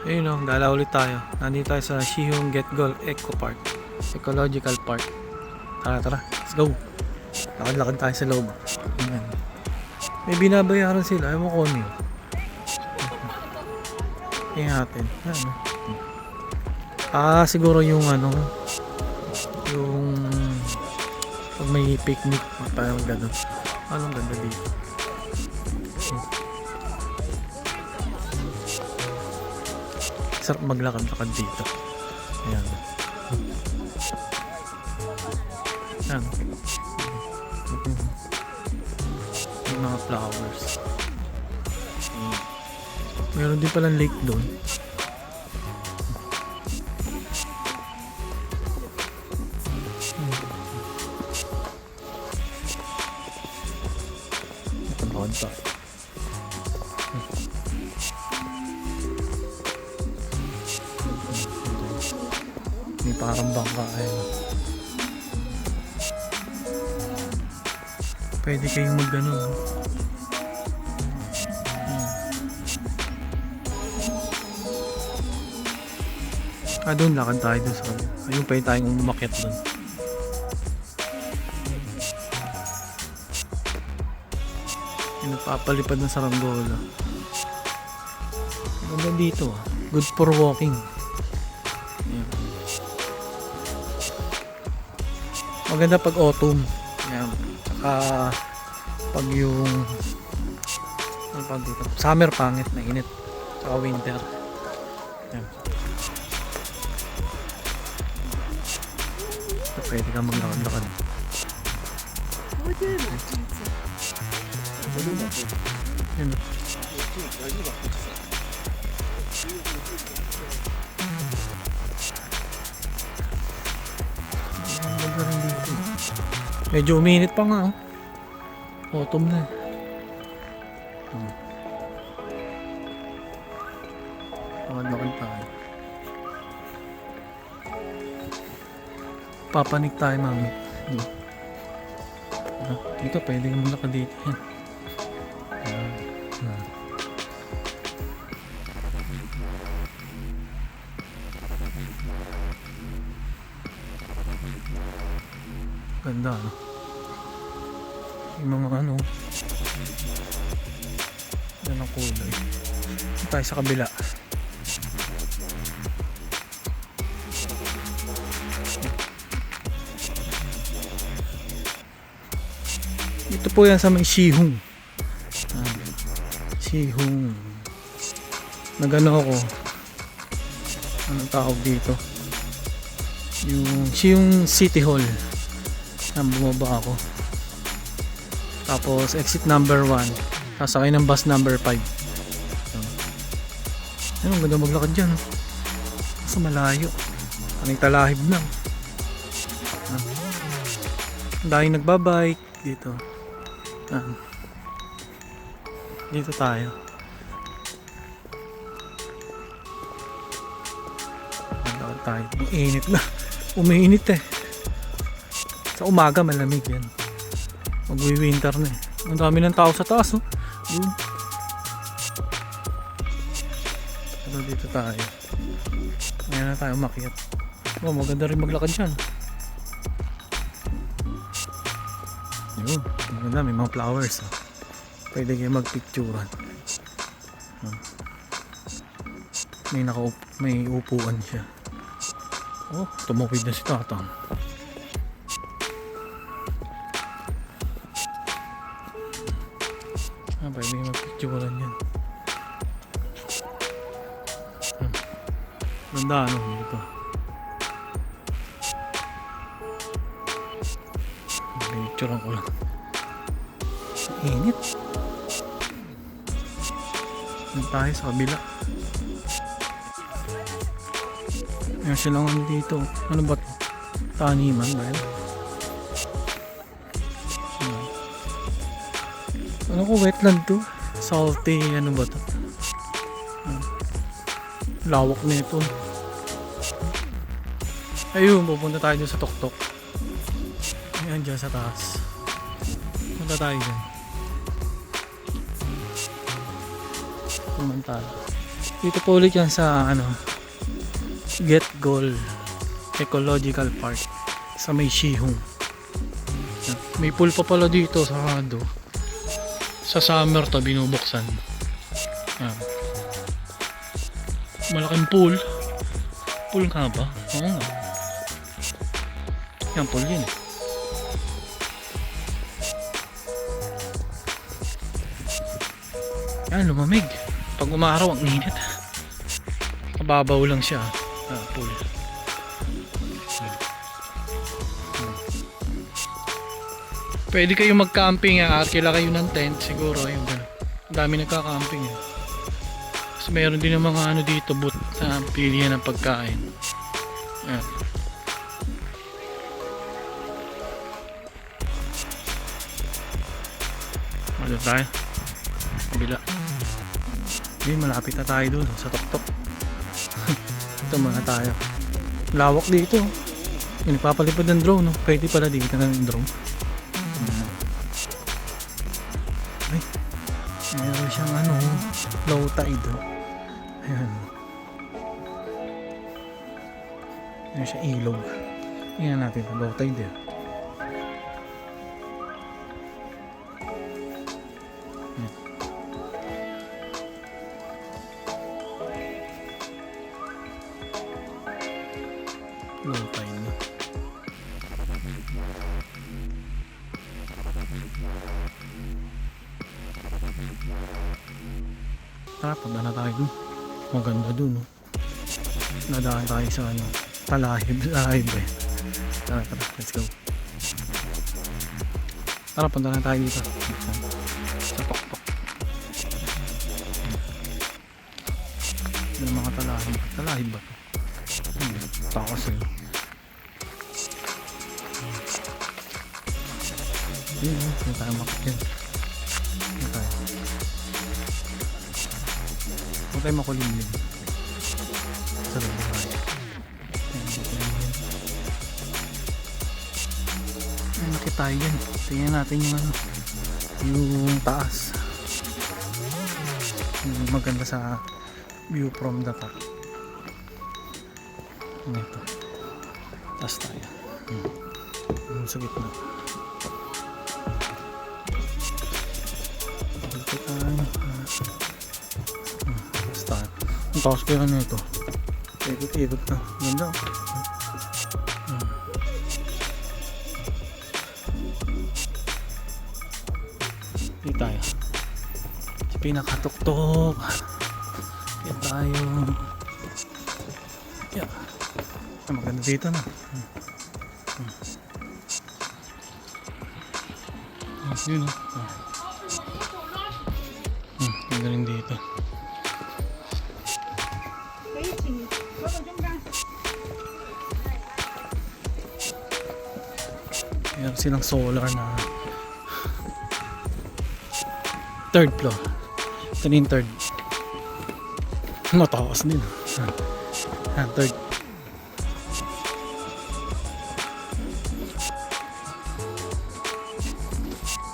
Ayun o, gala ulit tayo. Nandito tayo sa Siheung Getgol Eco Park, Ecological Park. Tara, let's go. Lakad-lakad tayo sa loob. Ayan. May binabayaran sila, ewan ko ano yun. Tingnan natin. Ayan. Siguro yung ano, yung pag may picnic, parang gano'n. Anong ganda dito? Sarap maglakad-lakad dito. Ayan. Ayan. Yung mga flowers. Meron din palang lake doon. Ito pa. May parang bangka. Ayun. Pwede kayong mag-ano. Doon lakad tayo doon sa kanila. Ayun pa yung tayong umakyat doon. Yung nagpapalipad ng saranggola. Ganda dito ah. Good for walking. Ayan. Maganda pag autumn. Ayan. Saka pag yung ano pag dito? Summer pangit na init. Saka winter. Ayan. Pwede ka maglakad-lakad. Yun. Medyo uminit pa nga. Autumn na. Lakad-lakad tayo. Papanik tayo mami. Dito pwede kang maglakad dito. Ganda no? Yung mga ano yan ang kulay. Dito tayo sa kabila. Ito po yan sa may Siheung. Siheung. Nagano ako. Anong tawag dito? Yung Siheung City Hall. Bumaba ako. Tapos exit number 1. Sasakay ng bus number 5. Ayun, ganda maglakad dyan. Sa malayo. Anong talahib na. Dahil nagbabike dito. Dito tayo. Maglakad tayo. Uminit na. Umiinit eh. Sa umaga malamig yan. Magwi-winter na eh. Ang dami ng tao sa taas oh. Yun. Pero dito tayo. Ngayon na tayo umakyat. Oh, maganda rin maglakad dyan. Yun. Maganda, may mga flowers oh. Pwede kayo magpicturan. May upuan siya. Oh, tumawid na si tatang. Pwede magpicturan yan. Ganda ano dito. Picturean ko lang. Init. Yan tayo sa kabila. Ayan silang ano dito. Ano ba ito? Taniman ba yan? Ano ko, wetland to? Salty, ano ba to? Lawak na ito. Ayun, pupunta tayo dun sa tuktok. Ayan dyan sa taas. Punta tayo dyan. Pumantala. Dito po ulit yan sa ano, Get Goal Ecological Park sa may Shihong. May pool pa pala dito sa Hado. Sa summer to binubuksan. Yan. Malaking pool. Pool nga ba? Oo nga. Yan, pool yun eh. Yan, lumamig. Pag umaraw, ang init. Mababaw lang siya. Pool. Pwede kayo mag-camping. Arkila kayo ng tent. Siguro. Yung gano'n. Ang dami nagka-camping. Kasi mayroon din ng mga ano dito. Boot na pilihan ng pagkain. Yan. Ano tayo? Kabila. Hindi, malapit na tayo dun sa tuktok. Ito muna tayo. Lawak dito. Yung nagpapalipad ng drone, no? Pwede pala dito ng drone. Ay, mayroon siyang ano, low tide. Ayan. Ayan siya, ilog. Tingnan natin, low tide yan. Low tide na. Tara, punta na tayo dun. Maganda dun, no? Nadaan tayo sa ano, Talahib eh. Tara, let's go. Tara, punta na tayo dito. Sa Toktok. Yung mga Talahib. Talahib ba ito? Takas eh. Yun, hindi tayo makit yun. Hindi tayo. Huwag tayo makulimlim. Sa loob tayo. Ay, nakit tayo yan. Tingnan natin yung ano, yung taas. Yung maganda sa view from the top. Ito. Taas tayo. Sa gitna. Ang taas kaya na ito. Ikot-ikot na. Ganda. Dito tayo. Sa pinakatuktok. Dito tayo. Yeah. Maganda dito na. Yun o. Ang galing dito. Meron silang solar na third floor. Ito na yung third. Matakas din. Third.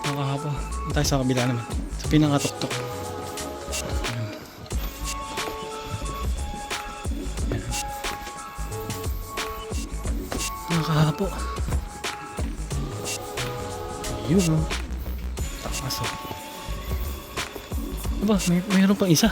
Nakahapa. Tayo sa kabila naman. Sa pinakatuktok. Nakahapo. Yun o. Takas o. Diba? Mayroon pang isa.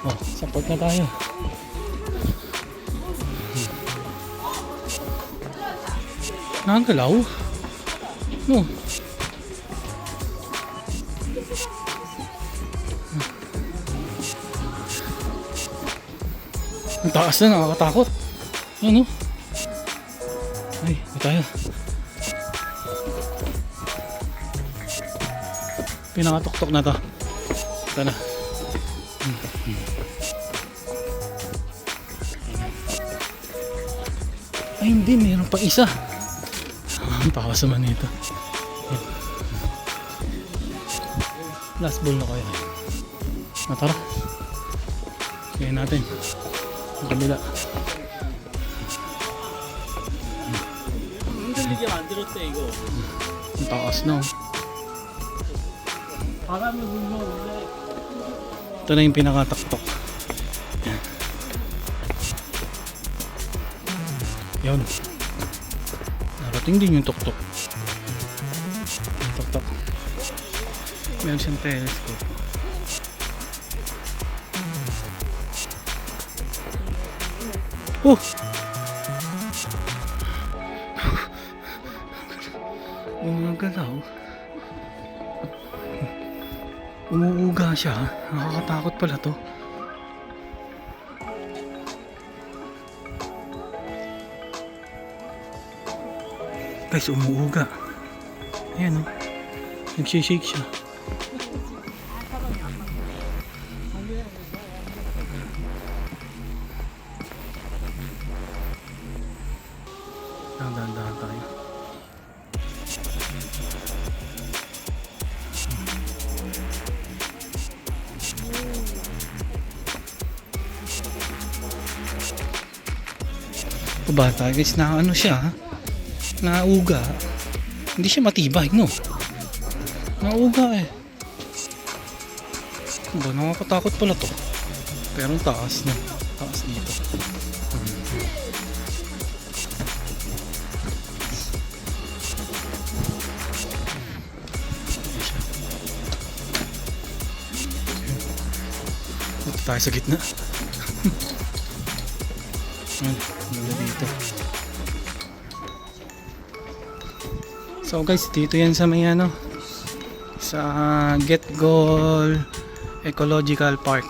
O, support na tayo. Nakagalaw. No. Ang taas na, nakakatakot. Yan o. Ay, ito tayo. Pinakatuktok na to. Ito na. Ay hindi, mayroon pa isa. Ang takas naman nito. Last ball na kayo. Tara. Kaya natin. Ang kabila. Ang takas na. Ito na yung pinakataktok. Yun. Narating din yung tuktok. Tuktok. Meron siyang telescope. Oh! Gumagalaw. Umuuga siya. Nakakatakot pala to. Guys, umuuga. Ayan o. Nagsishake siya. Dahan-dahan tayo. Bata guys, na ano siya, nauga. Hindi siya matibay, no? Nauga eh. Ba, nakakatakot pala to. Pero ang taas na. Taas dito. Ito tayo sa gitna. Ganda dito. So guys, dito yan sa may ano, sa Get Goal Ecological Park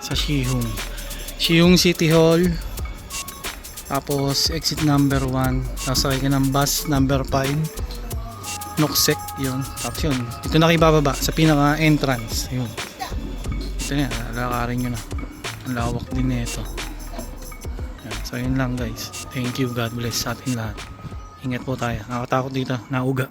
sa Siheung City Hall. Tapos exit number 1, nasakay ka ng bus number 5 Noksek, yun. Tapos yun, dito na kayo bababa sa pinaka entrance, yun. Ito na, lalakarin nyo na. Ang lawak din nito. So yun lang guys. Thank you, God bless sa atin lahat. Ingat po tayo. Nakakatakot dito, nauga.